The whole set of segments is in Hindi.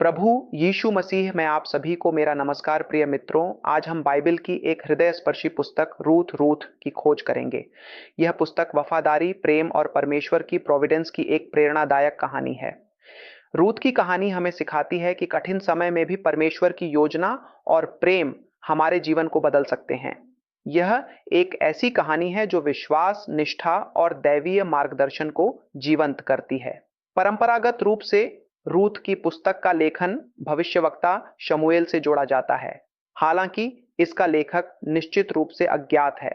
प्रभु यीशु मसीह में आप सभी को मेरा नमस्कार प्रिय मित्रों। आज हम बाइबल की एक हृदय स्पर्शी पुस्तक रूथ की खोज करेंगे। यह पुस्तक वफादारी, प्रेम और परमेश्वर की प्रोविडेंस की एक प्रेरणादायक कहानी है। रूथ की कहानी हमें सिखाती है कि कठिन समय में भी परमेश्वर की योजना और प्रेम हमारे जीवन को बदल सकते हैं। यह एक ऐसी कहानी है जो विश्वास, निष्ठा और दैवीय मार्गदर्शन को जीवंत करती है। परंपरागत रूप से रूथ की पुस्तक का लेखन भविष्यवक्ता शमूएल से जोड़ा जाता है। हालांकि इसका लेखक निश्चित रूप से अज्ञात है।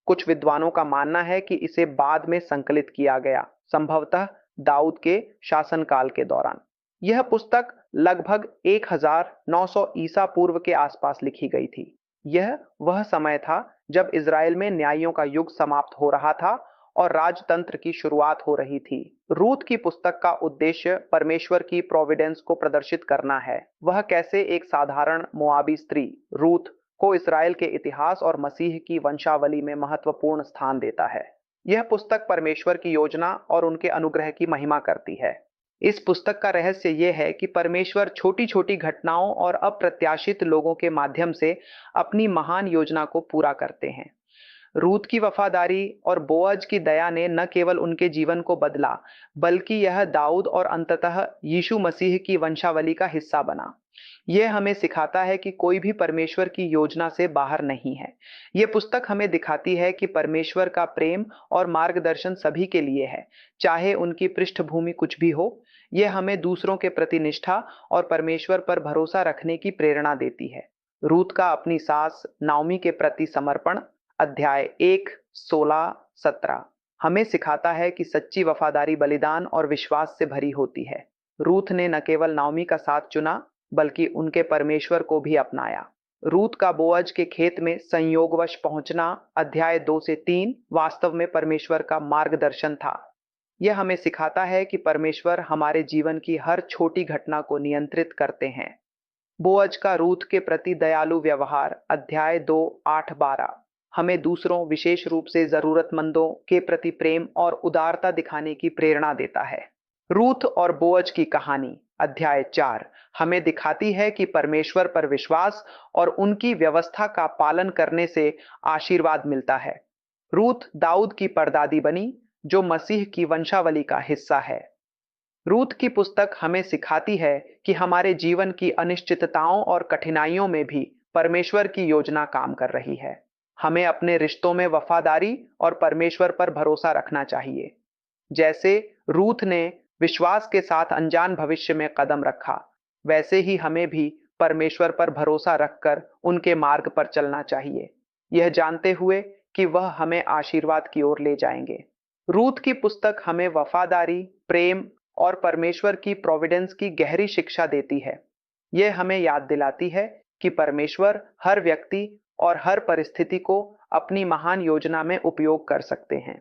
कुछ विद्वानों का मानना है कि इसे बाद में संकलित किया गया, संभवतः दाऊद के शासनकाल के दौरान। यह पुस्तक लगभग 1900 ईसा पूर्व के आसपास लिखी गई थी। यह वह समय था जब इज़राइल में न्यायों का युग समाप्त हो रहा था और राजतंत्र की शुरुआत हो रही थी। रूथ की पुस्तक का उद्देश्य परमेश्वर की प्रोविडेंस को प्रदर्शित करना है। वह कैसे एक साधारण मोआबी स्त्री रूथ को इज़राइल के इतिहास और मसीह की वंशावली में महत्वपूर्ण स्थान देता है। यह पुस्तक परमेश्वर की योजना और उनके अनुग्रह की महिमा करती है। इस पुस्तक का रहस्य यह है कि परमेश्वर छोटी छोटी घटनाओं और अप्रत्याशित लोगों के माध्यम से अपनी महान योजना को पूरा करते हैं। रूथ की वफादारी और बोअज की दया ने न केवल उनके जीवन को बदला, बल्कि यह दाऊद और अंततः यीशु मसीह की वंशावली का हिस्सा बना। यह हमें सिखाता है कि कोई भी परमेश्वर की योजना से बाहर नहीं है। यह पुस्तक हमें दिखाती है कि परमेश्वर का प्रेम और मार्गदर्शन सभी के लिए है, चाहे उनकी पृष्ठभूमि कुछ भी हो। यह हमें दूसरों के प्रति निष्ठा और परमेश्वर पर भरोसा रखने की प्रेरणा देती है। रूथ का अपनी सास नाओमी के प्रति समर्पण अध्याय 1, 16, 17 हमें सिखाता है कि सच्ची वफादारी बलिदान और विश्वास से भरी होती है। रूथ ने न केवल नाओमी का साथ चुना, बल्कि उनके परमेश्वर को भी अपनाया। रूथ का बोअज के खेत में संयोगवश पहुंचना अध्याय 2 से 3 वास्तव में परमेश्वर का मार्गदर्शन था। यह हमें सिखाता है कि परमेश्वर हमारे जीवन की हर छोटी घटना को नियंत्रित करते हैं। बोअज का रूथ के प्रति दयालु व्यवहार अध्याय 2, 8, 12 हमें दूसरों, विशेष रूप से जरूरतमंदों के प्रति प्रेम और उदारता दिखाने की प्रेरणा देता है। रूथ और बोअज की कहानी अध्याय 4 हमें दिखाती है कि परमेश्वर पर विश्वास और उनकी व्यवस्था का पालन करने से आशीर्वाद मिलता है। रूथ दाऊद की परदादी बनी, जो मसीह की वंशावली का हिस्सा है। रूथ की पुस्तक हमें सिखाती है कि हमारे जीवन की अनिश्चितताओं और कठिनाइयों में भी परमेश्वर की योजना काम कर रही है। हमें अपने रिश्तों में वफादारी और परमेश्वर पर भरोसा रखना चाहिए। जैसे रूथ ने विश्वास के साथ अनजान भविष्य में कदम रखा, वैसे ही हमें भी परमेश्वर पर भरोसा रखकर उनके मार्ग पर चलना चाहिए, यह जानते हुए कि वह हमें आशीर्वाद की ओर ले जाएंगे। रूथ की पुस्तक हमें वफादारी, प्रेम और परमेश्वर की प्रोविडेंस की गहरी शिक्षा देती है। यह हमें याद दिलाती है कि परमेश्वर हर व्यक्ति और हर परिस्थिति को अपनी महान योजना में उपयोग कर सकते हैं।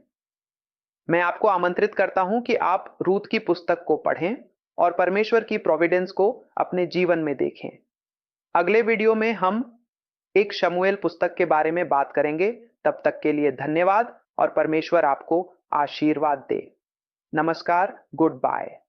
मैं आपको आमंत्रित करता हूं कि आप रूथ की पुस्तक को पढ़ें और परमेश्वर की प्रोविडेंस को अपने जीवन में देखें। अगले वीडियो में हम एक शमूएल पुस्तक के बारे में बात करेंगे। तब तक के लिए धन्यवाद और परमेश्वर आपको आशीर्वाद दे। नमस्कार, गुड बाय।